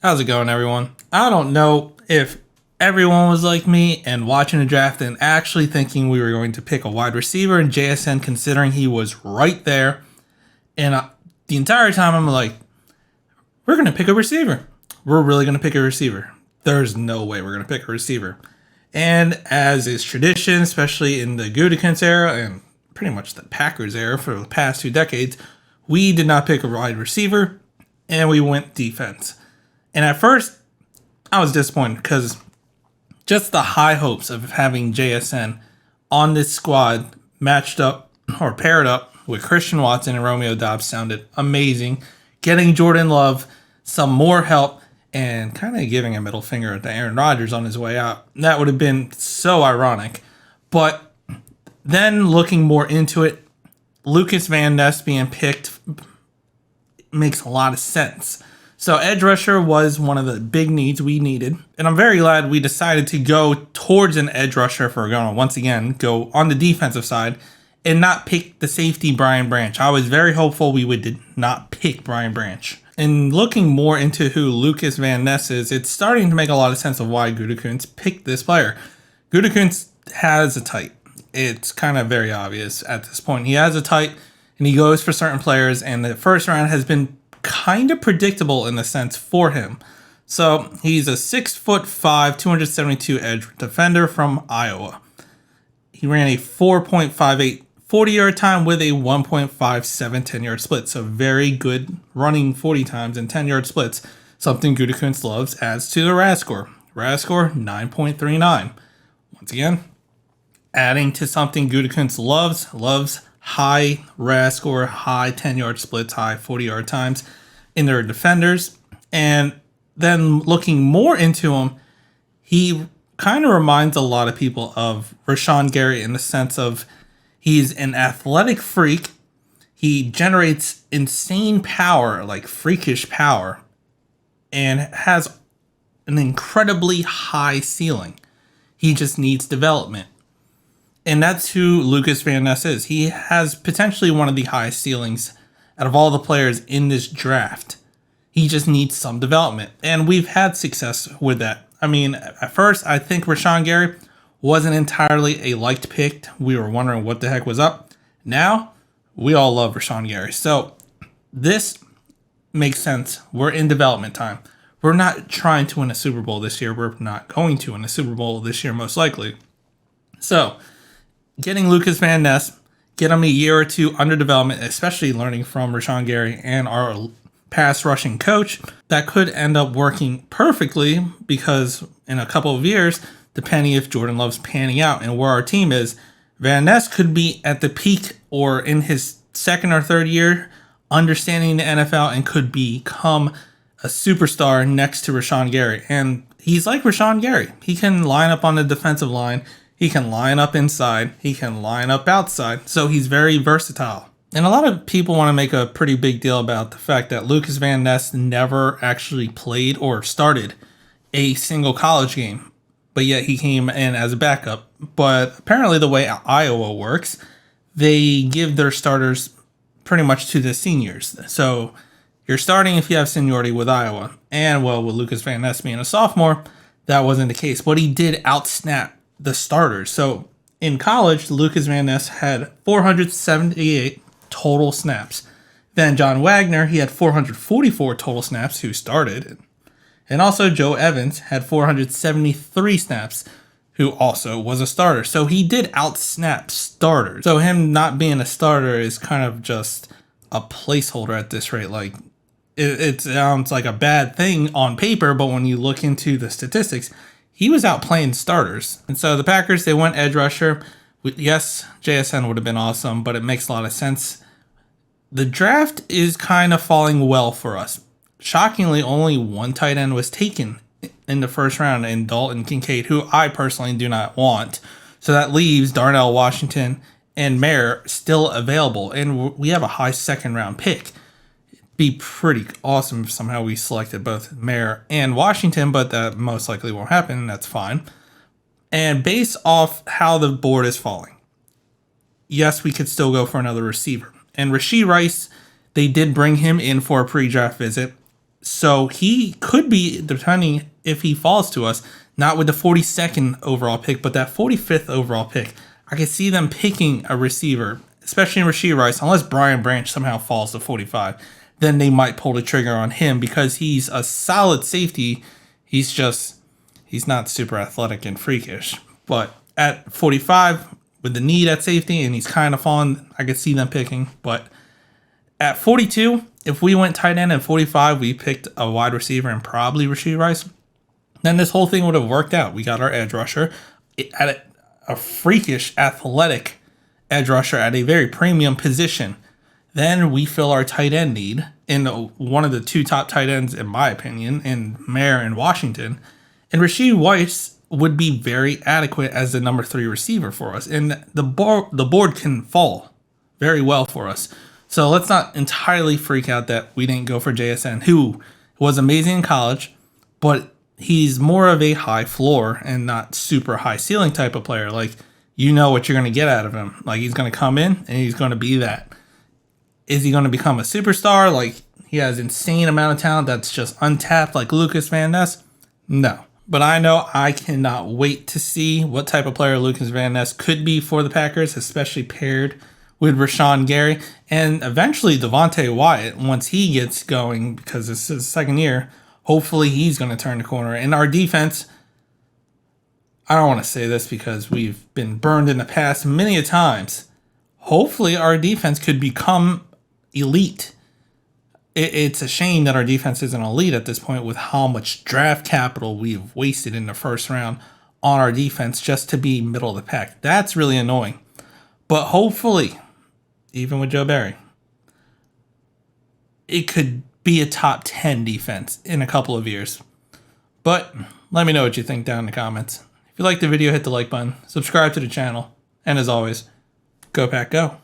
How's it going, everyone? I don't know if everyone was like me and watching the draft and actually thinking we were going to pick a wide receiver in JSN, considering he was right there. And the entire time, I'm like, we're going to pick a receiver. We're really going to pick a receiver. There's no way we're going to pick a receiver. And as is tradition, especially in the Gutekunst era and pretty much the Packers era for the past 2 decades, we did not pick a wide receiver and we went defense. And at first, I was disappointed because just the high hopes of having JSN on this squad matched up or paired up with Christian Watson and Romeo Doubs sounded amazing. Getting Jordan Love some more help and kind of giving a middle finger to Aaron Rodgers on his way out. That would have been so ironic. But then looking more into it, Lukas Van Ness being picked makes a lot of sense. So edge rusher was one of the big needs we needed. And I'm very glad we decided to go towards an edge rusher if we're going to, once again, go on the defensive side and not pick the safety Brian Branch. I was very hopeful we would not pick Brian Branch. And looking more into who Lukas Van Ness is, it's starting to make a lot of sense of why Gutekunst picked this player. Gutekunst has a type. It's kind of very obvious at this point. He has a type and he goes for certain players, and the first round has been kind of predictable in a sense for him. So he's a 6'5", 272 edge defender from Iowa. He ran a 4.58 40-yard time with a 1.57 10-yard split. So very good running 40 times and 10-yard splits. Something Gutekunst loves, adds to the RAS score. RAS score 9.39. Once again, adding to something Gutekunst loves high RAS score, high 10-yard splits, high 40-yard times in their defenders. And then looking more into him, he kind of reminds a lot of people of Rashawn Gary in the sense of he's an athletic freak. He generates insane power, like freakish power, and has an incredibly high ceiling. He just needs development. And that's who Lukas Van Ness is. He has potentially one of the highest ceilings out of all the players in this draft. He just needs some development. And we've had success with that. I mean, at first, I think Rashawn Gary wasn't entirely a liked pick. We were wondering what the heck was up. Now, we all love Rashawn Gary. So, this makes sense. We're in development time. We're not trying to win a Super Bowl this year. We're not going to win a Super Bowl this year, most likely. So, getting Lukas Van Ness, get him a year or two under development, especially learning from Rashawn Gary and our pass rushing coach, that could end up working perfectly because in a couple of years, depending if Jordan Love's panning out and where our team is, Van Ness could be at the peak or in his second or third year, understanding the NFL, and could become a superstar next to Rashawn Gary. And he's like Rashawn Gary. He can line up on the defensive line. He can line up inside. He can line up outside. So he's very versatile. And a lot of people want to make a pretty big deal about the fact that Lukas Van Ness never actually played or started a single college game, but yet he came in as a backup. But apparently the way Iowa works, they give their starters pretty much to the seniors. So you're starting if you have seniority with Iowa. And well, with Lukas Van Ness being a sophomore, that wasn't the case. But he did outsnap the starters. So in college, Lukas Van Ness had 478 total snaps. Then John Wagner, he had 444 total snaps, who started. And also Joe Evans had 473 snaps, who also was a starter. So he did outsnap starters. So him not being a starter is kind of just a placeholder at this rate. Like it sounds like a bad thing on paper, but when you look into the statistics, he was outplaying starters. And so the Packers, they went edge rusher. Yes, JSN would have been awesome, but it makes a lot of sense. The draft is kind of falling well for us. Shockingly, only one tight end was taken in the first round in Dalton Kincaid, who I personally do not want. So that leaves Darnell Washington and Mayer still available. And we have a high second round pick. Be pretty awesome if somehow we selected both Mayer and Washington, but that most likely won't happen, and that's fine. And based off how the board is falling, yes, we could still go for another receiver. And Rashee Rice, they did bring him in for a pre-draft visit. So he could be, depending if he falls to us, not with the 42nd overall pick, but that 45th overall pick. I could see them picking a receiver, especially in Rashee Rice, unless Brian Branch somehow falls to 45. Then they might pull the trigger on him because he's a solid safety. He's not super athletic and freakish. But at 45, with the need at safety, and he's kind of fallen, I could see them picking. But at 42, if we went tight end, at 45, we picked a wide receiver and probably Rashee Rice, then this whole thing would have worked out. We got our edge rusher at a freakish athletic edge rusher at a very premium position. Then we fill our tight end need in one of the two top tight ends, in my opinion, in Mayer and Washington. And Rashee Rice would be very adequate as the number 3 receiver for us. And the board can fall very well for us. So let's not entirely freak out that we didn't go for JSN, who was amazing in college, but he's more of a high floor and not super high ceiling type of player. Like, you know what you're going to get out of him. Like, he's going to come in and he's going to be that. Is he going to become a superstar? Like, he has insane amount of talent that's just untapped like Lukas Van Ness? No. But I know I cannot wait to see what type of player Lukas Van Ness could be for the Packers, especially paired with Rashawn Gary and eventually Devontae Wyatt once he gets going, because this is his second year. Hopefully he's going to turn the corner. And our defense, I don't want to say this because we've been burned in the past many a times. Hopefully our defense could become elite. It's a shame that our defense isn't elite at this point with how much draft capital we've wasted in the first round on our defense just to be middle of the pack. That's really annoying. But hopefully, even with Joe Barry, it could be a top 10 defense in a couple of years. But let me know what you think down in the comments. If you liked the video, hit the like button, subscribe to the channel, and as always, go Pack Go.